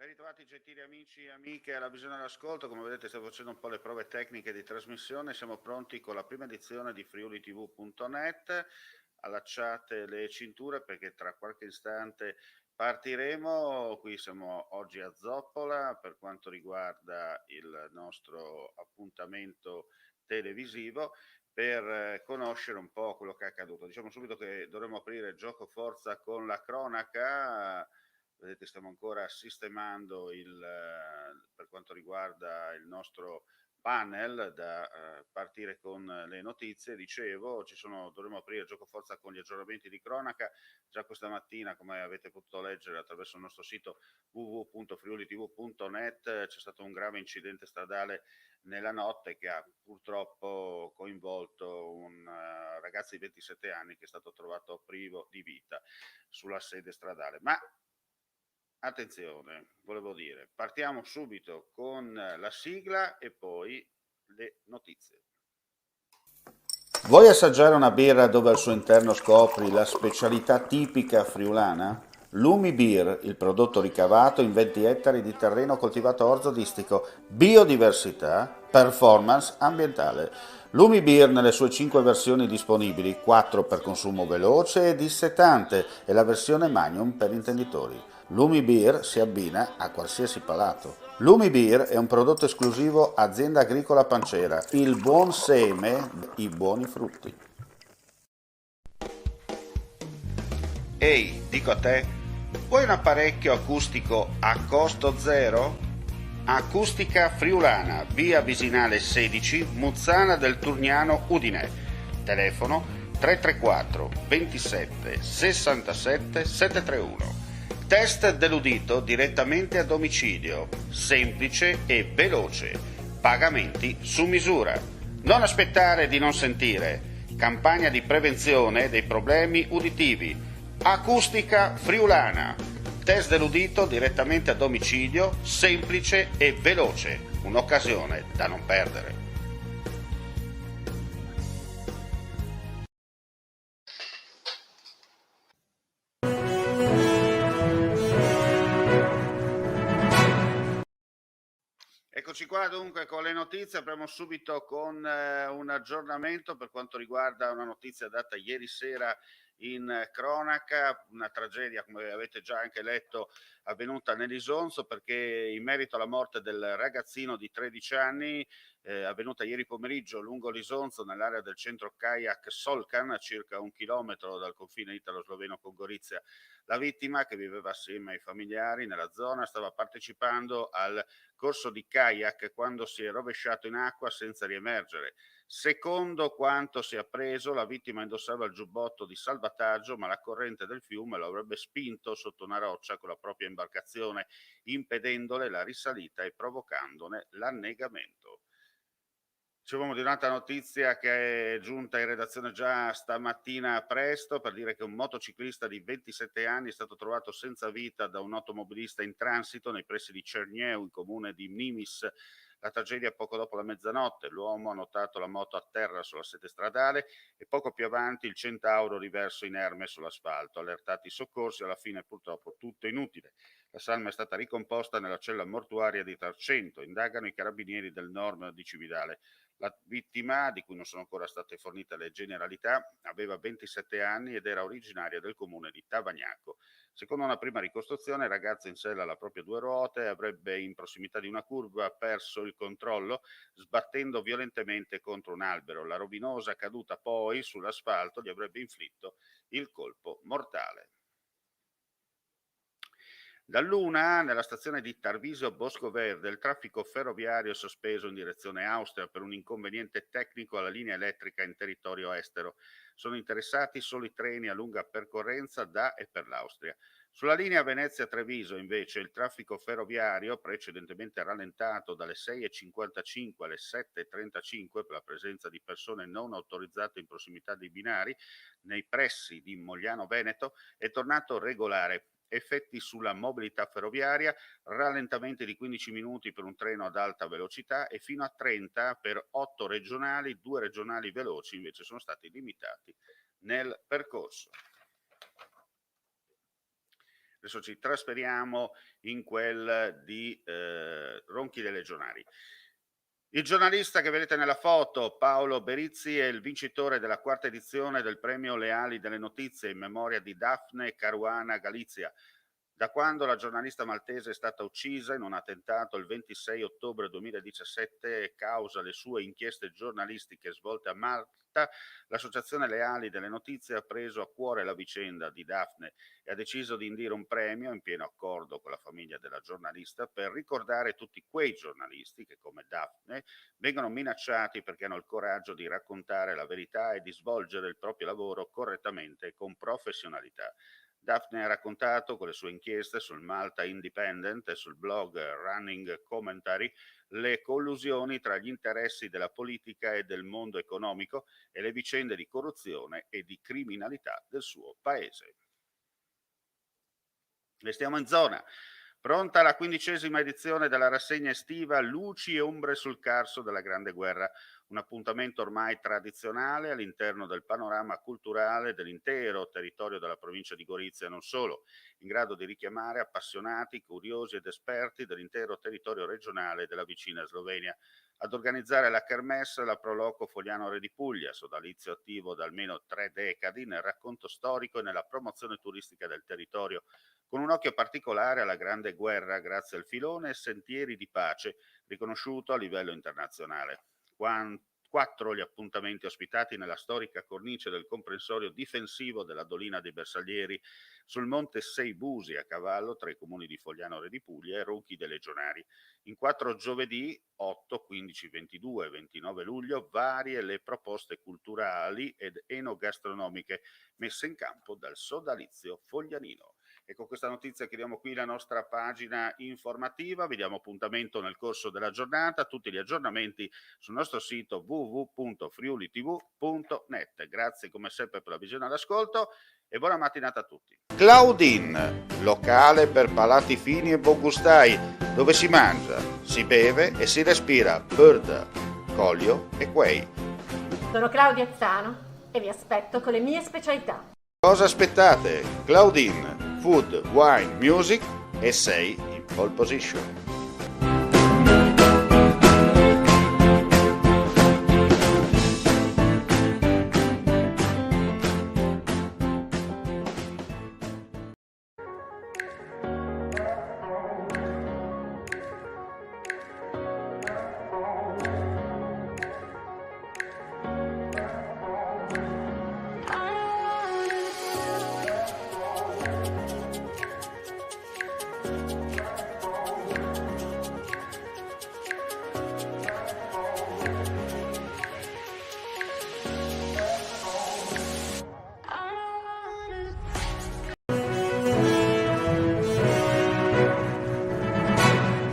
Ben ritrovati gentili amici e amiche alla visione dell'ascolto. Come vedete stiamo facendo un po' le prove tecniche di trasmissione, siamo pronti con la prima edizione di friulitv.net. Allacciate le cinture perché tra qualche istante partiremo. Qui siamo oggi a Zoppola per quanto riguarda il nostro appuntamento televisivo per conoscere un po' quello che è accaduto. Diciamo subito che dovremo aprire gioco forza con la cronaca. Vedete, stiamo ancora sistemando per quanto riguarda il nostro panel da partire con le notizie. Dicevo, dovremo aprire il gioco forza con gli aggiornamenti di cronaca. Già questa mattina, come avete potuto leggere attraverso il nostro sito www.friulitv.net, c'è stato un grave incidente stradale nella notte che ha purtroppo coinvolto un ragazzo di 27 anni che è stato trovato privo di vita sulla sede stradale. Ma attenzione, volevo dire, partiamo subito con la sigla e poi le notizie. Vuoi assaggiare una birra dove al suo interno scopri la specialità tipica friulana? Lumi Beer, il prodotto ricavato in 20 ettari di terreno coltivato orzodistico, biodiversità, performance ambientale. Lumi Beer nelle sue 5 versioni disponibili, 4 per consumo veloce e dissetante e la versione Magnum per intenditori. Lumi Beer si abbina a qualsiasi palato. Lumi Beer è un prodotto esclusivo Azienda Agricola Pancera, il buon seme, i buoni frutti. Ehi, dico a te, vuoi un apparecchio acustico a costo zero? Acustica Friulana, via Visinale 16, Muzzana del Turniano, Udine. Telefono 334 27 67 731. Test dell'udito direttamente a domicilio, semplice e veloce. Pagamenti su misura. Non aspettare di non sentire. Campagna di prevenzione dei problemi uditivi. Acustica Friulana. Test dell'udito direttamente a domicilio, semplice e veloce. Un'occasione da non perdere. Eccoci qua dunque con le notizie, apriamo subito con un aggiornamento per quanto riguarda una notizia data ieri sera in cronaca, una tragedia come avete già anche letto avvenuta nell'Isonzo perché in merito alla morte del ragazzino di 13 anni avvenuta ieri pomeriggio lungo l'Isonzo nell'area del centro kayak Solkan a circa 1 chilometro dal confine italo-sloveno con Gorizia. La vittima, che viveva assieme ai familiari nella zona, stava partecipando al corso di kayak quando si è rovesciato in acqua senza riemergere. Secondo quanto si è appreso, la vittima indossava il giubbotto di salvataggio, ma la corrente del fiume lo avrebbe spinto sotto una roccia con la propria imbarcazione, impedendole la risalita e provocandone l'annegamento. Dicevamo di un'altra notizia che è giunta in redazione già stamattina presto per dire che un motociclista di 27 anni è stato trovato senza vita da un automobilista in transito nei pressi di Cernieu, in comune di Nimis. La tragedia poco dopo la mezzanotte, l'uomo ha notato la moto a terra sulla sede stradale e poco più avanti il Centauro riverso inerme sull'asfalto. Allertati i soccorsi, alla fine purtroppo tutto inutile. La salma è stata ricomposta nella cella mortuaria di Tarcento. Indagano i carabinieri del Nord di Cividale. La vittima, di cui non sono ancora state fornite le generalità, aveva 27 anni ed era originaria del comune di Tavagnacco. Secondo una prima ricostruzione, il ragazzo in sella alla proprie due ruote avrebbe in prossimità di una curva perso il controllo sbattendo violentemente contro un albero. La rovinosa caduta poi sull'asfalto gli avrebbe inflitto il colpo mortale. Dall'una, nella stazione di Tarvisio Bosco Verde, il traffico ferroviario è sospeso in direzione Austria per un inconveniente tecnico alla linea elettrica in territorio estero. Sono interessati solo i treni a lunga percorrenza da e per l'Austria. Sulla linea Venezia-Treviso, invece, il traffico ferroviario, precedentemente rallentato dalle 6.55 alle 7.35 per la presenza di persone non autorizzate in prossimità dei binari, nei pressi di Mogliano Veneto, è tornato regolare. Effetti sulla mobilità ferroviaria, rallentamenti di 15 minuti per un treno ad alta velocità e fino a 30 per 8 regionali, 2 regionali veloci invece sono stati limitati nel percorso. Adesso ci trasferiamo in quel di Ronchi dei Legionari. Il giornalista che vedete nella foto, Paolo Berizzi, è il vincitore della 4ª edizione del premio Leali delle Notizie in memoria di Daphne Caruana Galizia. Da quando la giornalista maltese è stata uccisa in un attentato il 26 ottobre 2017 causa le sue inchieste giornalistiche svolte a Malta, l'associazione Leali delle Notizie ha preso a cuore la vicenda di Daphne e ha deciso di indire un premio in pieno accordo con la famiglia della giornalista per ricordare tutti quei giornalisti che, come Daphne, vengono minacciati perché hanno il coraggio di raccontare la verità e di svolgere il proprio lavoro correttamente e con professionalità. Daphne ha raccontato con le sue inchieste sul Malta Independent e sul blog Running Commentary le collusioni tra gli interessi della politica e del mondo economico e le vicende di corruzione e di criminalità del suo paese. Restiamo in zona. Pronta la 15ª edizione della rassegna estiva Luci e ombre sul Carso della Grande Guerra, un appuntamento ormai tradizionale all'interno del panorama culturale dell'intero territorio della provincia di Gorizia e non solo, in grado di richiamare appassionati, curiosi ed esperti dell'intero territorio regionale della vicina Slovenia. Ad organizzare la kermesse la Proloco Fogliano Re di Puglia, sodalizio attivo da almeno 3 decadi nel racconto storico e nella promozione turistica del territorio, con un occhio particolare alla Grande Guerra grazie al filone Sentieri di Pace, riconosciuto a livello internazionale. 4 gli appuntamenti ospitati nella storica cornice del comprensorio difensivo della Dolina dei Bersaglieri sul monte Seibusi, a cavallo tra i comuni di Fogliano Re di Puglia e Ronchi dei Legionari. In 4 giovedì 8, 15, 22 e 29 luglio varie le proposte culturali ed enogastronomiche messe in campo dal sodalizio foglianino. E con questa notizia chiudiamo qui la nostra pagina informativa, vi diamo appuntamento nel corso della giornata, tutti gli aggiornamenti sul nostro sito www.friulitv.net. Grazie come sempre per la visione e l'ascolto e buona mattinata a tutti. Claudin, locale per palati fini e buongustai, dove si mangia, si beve e si respira bird, Collio e quei. Sono Claudia Azzano e vi aspetto con le mie specialità. Cosa aspettate? Claudin, food, wine, music e sei in pole position.